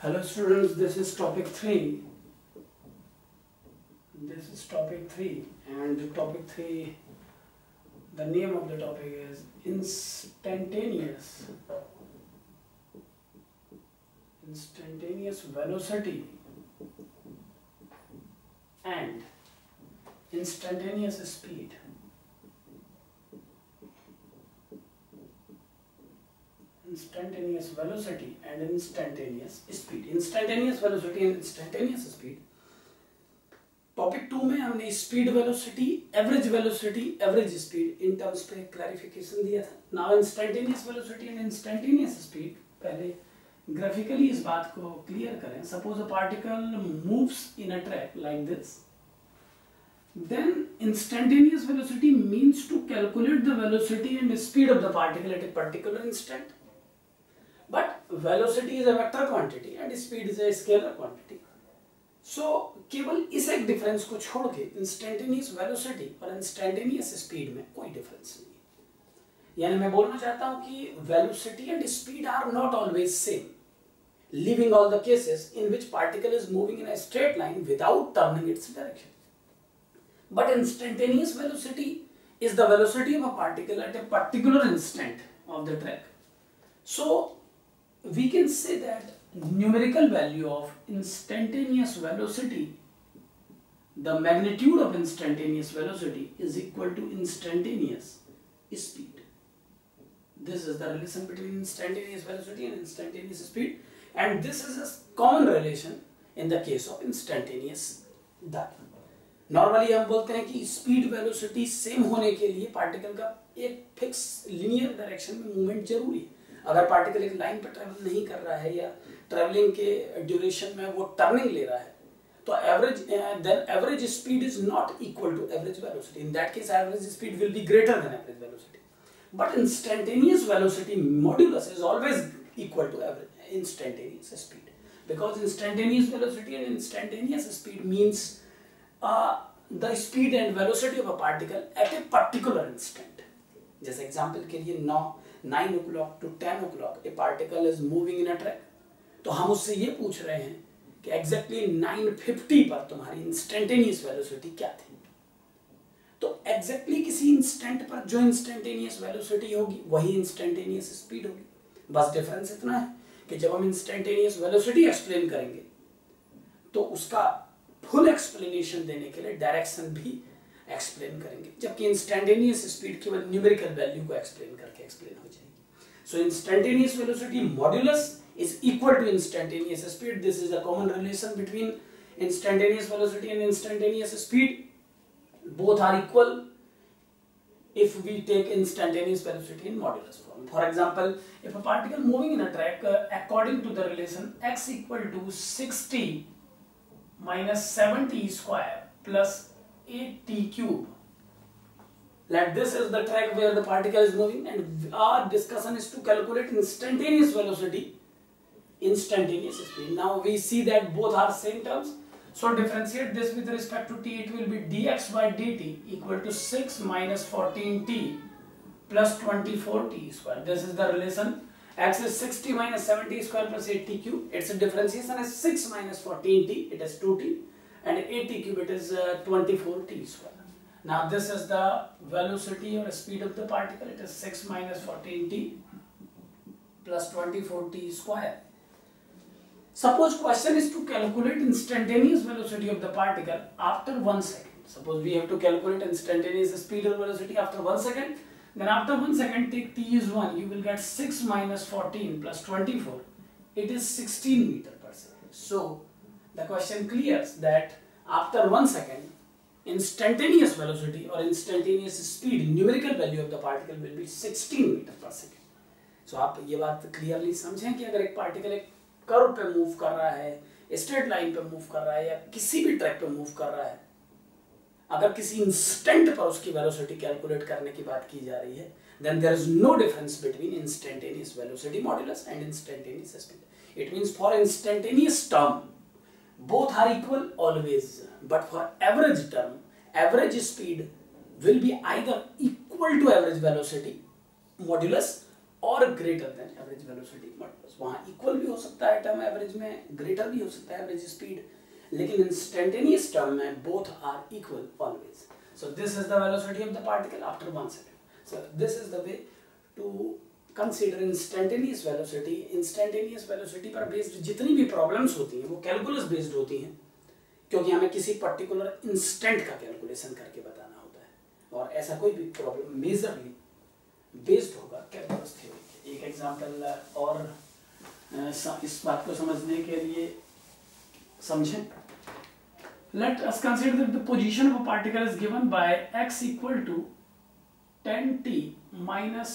Hello students, this is topic 3. This is topic 3 and topic 3, the name of the topic is instantaneous velocity and instantaneous speed. Instantaneous velocity and instantaneous speed. Instantaneous velocity and instantaneous speed. Topic 2 में हमने speed velocity, average speed in terms पे clarification दिया था. Now instantaneous velocity and instantaneous speed. पहले graphically इस बात को clear करें. Suppose a particle moves in a track like this, then instantaneous velocity means to calculate the velocity and speed of the particle at a particular instant. But velocity is a vector quantity and speed is a scalar quantity. So केवल इस एक difference को छोड़ के instantaneous velocity और instantaneous speed में कोई difference नहीं है. यानी मैं बोलना चाहता हूं कि velocity and speed are not always same, leaving all the cases in which particle is moving in a straight line without turning its direction. But instantaneous velocity is the velocity of a particle at a particular instant of the track. So we can say that numerical value of instantaneous velocity, the magnitude of instantaneous velocity is equal to instantaneous speed. This is the relation between instantaneous velocity and instantaneous speed, and this is a common relation in the case of instantaneous data. Normally हम बोलते हैं कि speed velocity same होने के लिए particle का एक fix linear direction में मूवमेंट जरूरी है. अगर पार्टिकल एक लाइन पर ट्रेवल नहीं कर रहा है या ट्रेवलिंग के ड्यूरेशन में वो टर्निंग ले रहा है, तो average speed is not equal to average velocity. In that case average speed will be greater than average velocity. But instantaneous velocity modulus is always equal to average instantaneous speed, because instantaneous velocity and instantaneous speed means the speed and velocity of a particle at a particular instant. जैसे example के लिए 9 o'clock to 10 o'clock a particle is moving in a track. तो हम उससे ये पूछ रहे हैं कि एग्जैक्टली 9:50 पर तुम्हारी इंस्टेंटेनियस वेलोसिटी क्या थी. तो एग्जैक्टली किसी इंस्टेंट पर जो इंस्टेंटेनियस वेलोसिटी होगी वही इंस्टेंटेनियस स्पीड होगी. बस डिफरेंस इतना है कि जब हम इंस्टेंटेनियस वेलोसिटी एक्सप्लेन करेंगे तो उसका फुल एक्सप्लेनेशन देने के लिए डायरेक्शन भी एक्सप्लेन करेंगे, जबकि इंस्टेंटेनियस स्पीड केवल न्यूमेरिकल वैल्यू को एक्सप्लेन करके एक्सप्लेन हो जाएगी. So instantaneous velocity modulus is equal to instantaneous speed. This is a common relation between instantaneous velocity and instantaneous speed. Both are equal if we take instantaneous velocity in modulus form. For example, if a particle moving in a track according to the relation x equal to 60 minus 7t square plus 8t cube. Like this is the track where the particle is moving, and our discussion is to calculate instantaneous velocity, instantaneous speed. Now we see that both are same terms. So differentiate this with respect to t. It will be dx by dt equal to 6 minus 14t plus 24t square. This is the relation. X is 60 minus 70 square plus 8t cube. Its differentiation is 6 minus 14t, it is 2t, and 8t cube, it is 24t square. Now this is the velocity or speed of the particle. It is 6 minus 14t plus 24t square. Suppose question is to calculate instantaneous velocity of the particle after 1 second. Suppose we have to calculate instantaneous speed or velocity after 1 second. Then after 1 second, take t is 1, you will get 6 minus 14 plus 24. It is 16 meter per second. So the question clears that after 1 second, instantaneous velocity or instantaneous speed, numerical value of the particle will be 16 meter per second. So आप ये बात clearly समझें कि अगर एक particle एक curve पे move कर रहा है, स्ट्रेट लाइन पे मूव कर रहा है या किसी भी ट्रैक पे मूव कर रहा है, अगर किसी इंस्टेंट पर उसकी वेलोसिटी कैलकुलेट करने की बात की जा रही है, then there is no difference between instantaneous velocity modulus and instantaneous speed. It means for instantaneous term, both are equal always, but for average term, average speed will be either equal to average velocity modulus और greater than average velocity modulus. वहाँ equal भी हो सकता है term average में, greater भी हो सकता है एवरेज स्पीड, लेकिन इंस्टेंटेनियस टर्म में both are equal always. So this is the velocity of the particle after 1 second. So this is the way to consider instantaneous velocity. Instantaneous velocity पर based जितनी भी problems होती हैं वो calculus based होती हैं, क्योंकि हमें किसी पर्टिकुलर इंस्टेंट का कैलकुलेशन करके बताना होता है, और ऐसा कोई भी प्रॉब्लम मेजरली बेस्ड होगा कैलकुलस थ्योरी। एक एग्जांपल और इस बात को समझने के लिए समझें। Let us consider that the position of a particle is given by x equal to 10t minus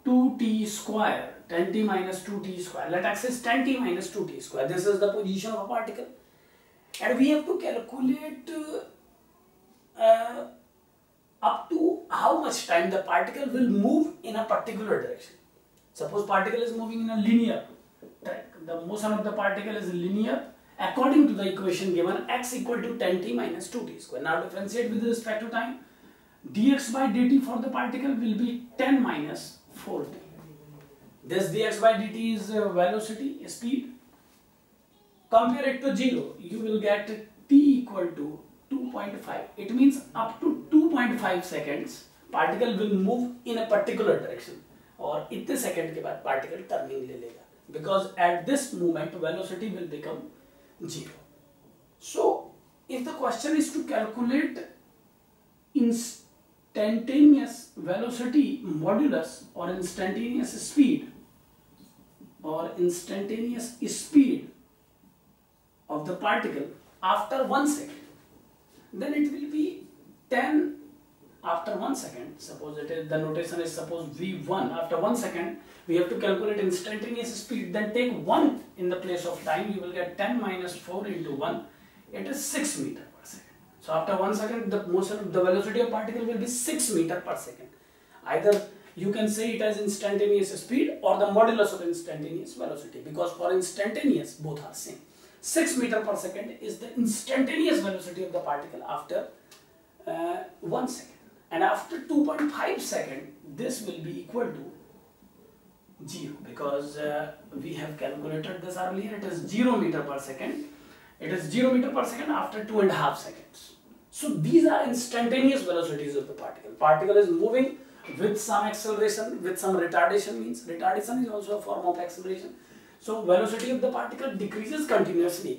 2t square, 10t minus 2t square. Let x is 10t minus 2t square. This is the position of a particle, and we have to calculate up to how much time the particle will move in a particular direction. Suppose particle is moving in a linear track. The motion of the particle is linear according to the equation given x equal to 10t minus 2t square. Now differentiate with respect to time. dx by dt for the particle will be 10 minus 4t. This dx by dt is velocity, speed. Compare it to 0. You will get t equal to 2.5. It means up to 2.5 seconds particle will move in a particular direction, और इतने second के बाद particle turning ले लेगा, because at this moment velocity will become 0. So if the question is to calculate instantaneous velocity modulus or instantaneous speed of the particle after 1 second, then it will be 10 after 1 second. Suppose it is, the notation is suppose v1. After 1 second we have to calculate instantaneous speed, then take 1 in the place of time. You will get 10 minus 4 into 1. It is 6 meter per second. So after 1 second the motion, the velocity of particle will be 6 meter per second. Either you can say it as instantaneous speed or the modulus of instantaneous velocity, because for instantaneous both are same. 6 meter per second is the instantaneous velocity of the particle after 1 second, and after 2.5 second this will be equal to 0, because we have calculated this earlier. It is 0 meter per second. It is 0 meter per second after 2.5 seconds. So these are instantaneous velocities of the particle. Particle is moving with some acceleration, with some retardation. Means retardation is also a form of acceleration. So velocity of the particle decreases continuously,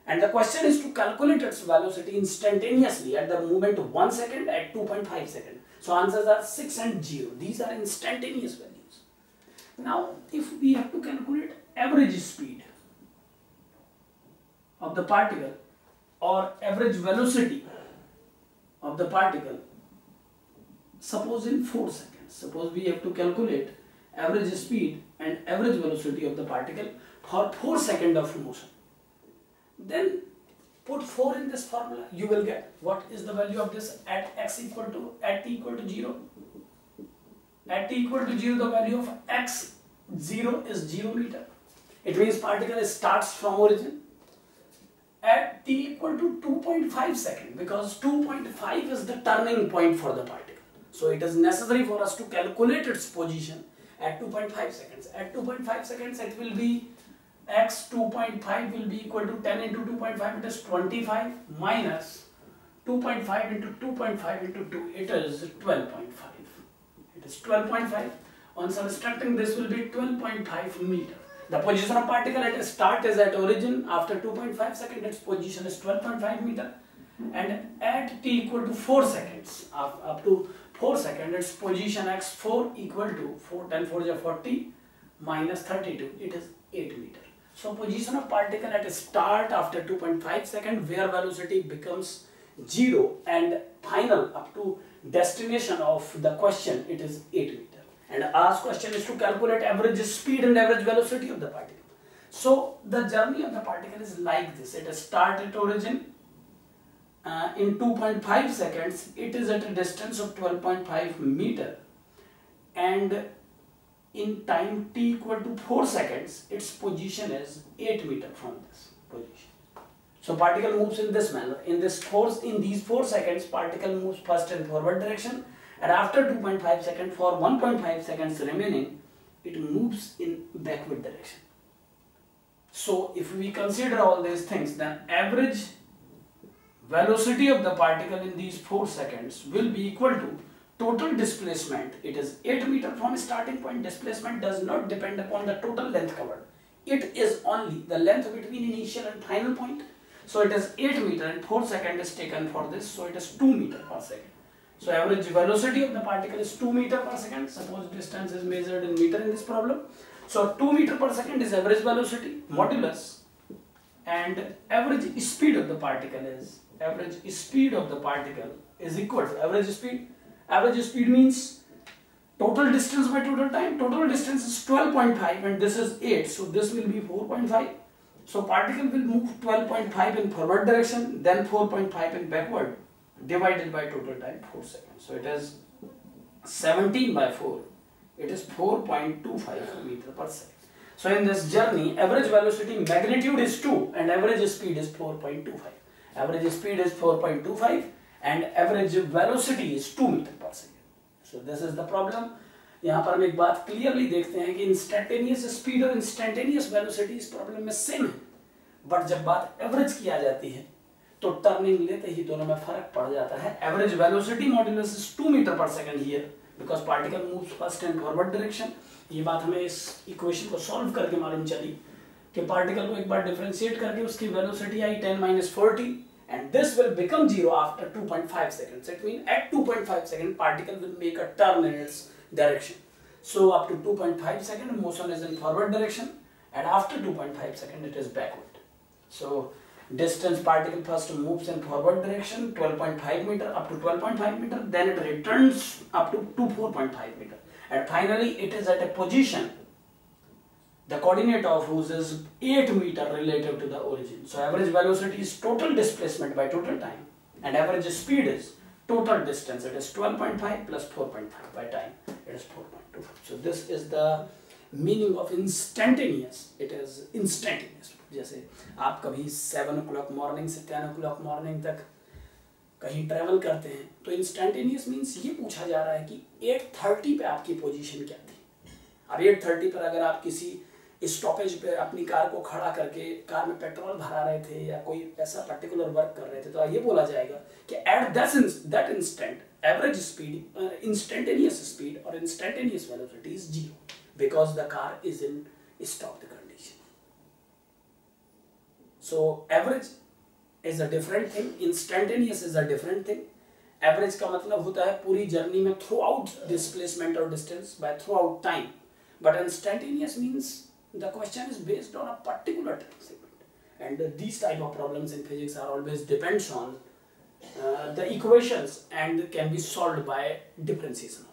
and the question is to calculate its velocity instantaneously at the moment of 1 second, at 2.5 seconds. So answers are 6 and 0. These are instantaneous values. Now if we have to calculate average speed of the particle or average velocity of the particle, suppose in 4 seconds. Suppose we have to calculate average speed and average velocity of the particle for 4 seconds of motion. Then put 4 in this formula. You will get what is the value of this at t equal to 0. At t equal to 0, the value of x0 is 0 meter. It means particle starts from origin. At t equal to 2.5 seconds, because 2.5 is the turning point for the particle. So it is necessary for us to calculate its position at 2.5 seconds. At 2.5 seconds it will be x 2.5 will be equal to 10 into 2.5, it is 25, minus 2.5 into 2.5 into 2, it is 12.5. It is 12.5. On subtracting this will be 12.5 meter. The position of particle at start is at origin. After 2.5 seconds its position is 12.5 meter, and at t equal to 4 seconds, up to 4 seconds, its position x4 equal to 4, 10 4 is 40 minus 32, it is 8 meter. So position of particle at start after 2.5 seconds, where velocity becomes 0, and final up to destination of the question, it is 8 meter. And asked question is to calculate average speed and average velocity of the particle. So the journey of the particle is like this. It starts at origin. In 2.5 seconds, it is at a distance of 12.5 meter, and in time t equal to 4 seconds, its position is 8 meter from this position. So particle moves in this manner. In these 4 seconds, particle moves first in forward direction, and after 2.5 seconds, for 1.5 seconds remaining, it moves in backward direction. So if we consider all these things, then average velocity of the particle in these 4 seconds will be equal to total displacement. It is 8 meter from starting point. Displacement does not depend upon the total length covered. It is only the length between initial and final point. So it is 8 meter and 4 seconds is taken for this. So it is 2 meter per second. So average velocity of the particle is 2 meter per second. Suppose distance is measured in meter in this problem. So 2 meter per second is average velocity modulus, and average speed of the particle is equal to average speed. Average speed means total distance by total time. Total distance is 12.5 and this is 8. So this will be 4.5. So particle will move 12.5 in forward direction, then 4.5 in backward, divided by total time 4 seconds. So it is 17 by 4. It is 4.25 meter per second. So in this journey, average velocity magnitude is 2 and average speed is 4.25. Average speed is 4.25 and average velocity is 2 meter per second. So this is the problem. यहाँ पर हम एक बात clearly देखते हैं कि instantaneous speed और instantaneous velocity इस प्रॉब्लम में सेम है, बट जब बात एवरेज की आ जाती है तो टर्निंग लेते ही दोनों में फर्क पड़ जाता है. Average velocity modulus is 2 metre per second here because particle moves first in forward direction. ये बात हमें इस इक्वेशन को सॉल्व करके मालूम चली कि पार्टिकल को एक बार डिफरेंशिएट करके उसकी velocity I 10-40 and this will become 0 after 2.5 seconds. It means at 2.5 seconds particle will make a turn in its direction. So up to 2.5 seconds motion is in forward direction and after 2.5 seconds it is backward. So distance particle first moves in forward direction 12.5 meter up to 12.5 meter, then it returns up to 4.5 meter and finally it is at a position the coordinate of whose is 8 meter relative to the origin. So average velocity is total displacement by total time and average speed is total distance. It is 12.5 plus 4.5 by time. It is 4.25. So this is the meaning of instantaneous. It is instantaneous. जैसे आप कभी 7 o'clock morning से 10 o'clock morning तक कहीं travel करते हैं तो instantaneous means ये पूछा जा रहा है कि 8:30 पे आपकी पोजीशन क्या थी. अब 8:30 पर अगर आप किसी स्टॉपेज पे अपनी कार को खड़ा करके कार में पेट्रोल भरा रहे थे या कोई ऐसा पर्टिकुलर वर्क कर रहे थे तो ये बोला जाएगा कि at that instant average speed instantaneous speed और instantaneous velocity is 0 because the car is in stop the condition. So average is a different thing, instantaneous is a different thing. Average का मतलब होता है पूरी जर्नी में throughout displacement और distance by throughout time, but instantaneous means the question is based on a particular time segment, and these type of problems in physics are always depends on the equations and can be solved by differentiation.